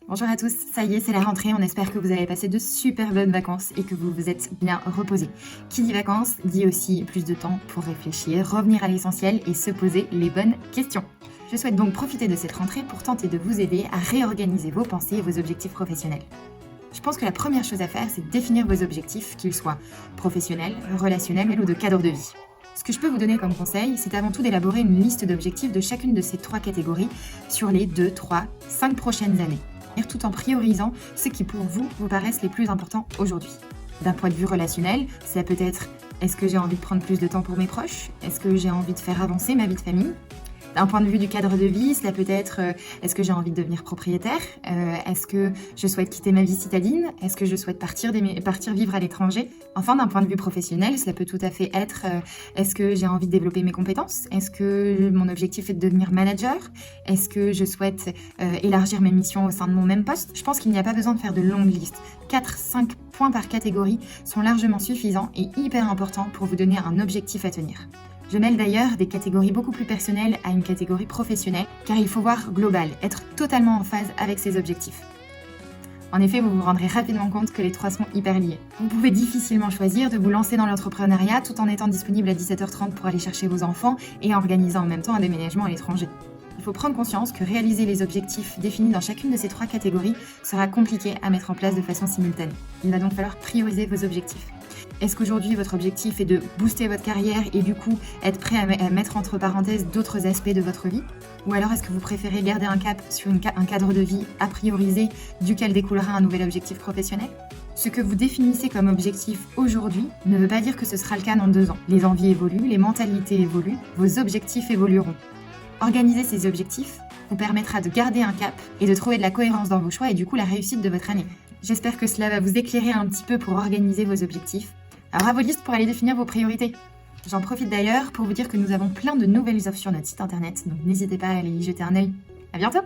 Bonjour à tous, ça y est, c'est la rentrée, on espère que vous avez passé de super bonnes vacances et que vous vous êtes bien reposés. Qui dit vacances dit aussi plus de temps pour réfléchir, revenir à l'essentiel et se poser les bonnes questions. Je souhaite donc profiter de cette rentrée pour tenter de vous aider à réorganiser vos pensées et vos objectifs professionnels. Je pense que la première chose à faire, c'est de définir vos objectifs, qu'ils soient professionnels, relationnels ou de cadre de vie. Ce que je peux vous donner comme conseil, c'est avant tout d'élaborer une liste d'objectifs de chacune de ces 3 catégories sur les 2, 3, 5 prochaines années, tout en priorisant ceux qui pour vous paraissent les plus importants aujourd'hui. D'un point de vue relationnel, ça peut être: est-ce que j'ai envie de prendre plus de temps pour mes proches? Est-ce que j'ai envie de faire avancer ma vie de famille? D'un point de vue du cadre de vie, cela peut être: est-ce que j'ai envie de devenir propriétaire? Est-ce que je souhaite quitter ma vie citadine? Est-ce que je souhaite partir vivre à l'étranger? Enfin, d'un point de vue professionnel, cela peut tout à fait être: est-ce que j'ai envie de développer mes compétences? Est-ce que mon objectif est de devenir manager? Est-ce que je souhaite élargir mes missions au sein de mon même poste? Je pense qu'il n'y a pas besoin de faire de longues listes. 4-5 points par catégorie sont largement suffisants et hyper importants pour vous donner un objectif à tenir. Je mêle d'ailleurs des catégories beaucoup plus personnelles à une catégorie professionnelle, car il faut voir global, être totalement en phase avec ses objectifs. En effet, vous vous rendrez rapidement compte que les 3 sont hyper liés. Vous pouvez difficilement choisir de vous lancer dans l'entrepreneuriat tout en étant disponible à 17h30 pour aller chercher vos enfants et en organisant en même temps un déménagement à l'étranger. Il faut prendre conscience que réaliser les objectifs définis dans chacune de ces 3 catégories sera compliqué à mettre en place de façon simultanée. Il va donc falloir prioriser vos objectifs. Est-ce qu'aujourd'hui votre objectif est de booster votre carrière et du coup être prêt à mettre entre parenthèses d'autres aspects de votre vie? Ou alors est-ce que vous préférez garder un cap sur un cadre de vie à prioriser duquel découlera un nouvel objectif professionnel? Ce que vous définissez comme objectif aujourd'hui ne veut pas dire que ce sera le cas dans 2 ans. Les envies évoluent, les mentalités évoluent, vos objectifs évolueront. Organiser ces objectifs vous permettra de garder un cap et de trouver de la cohérence dans vos choix et du coup la réussite de votre année. J'espère que cela va vous éclairer un petit peu pour organiser vos objectifs. Alors à vos listes pour aller définir vos priorités. J'en profite d'ailleurs pour vous dire que nous avons plein de nouvelles offres sur notre site internet, donc n'hésitez pas à aller y jeter un œil. À bientôt!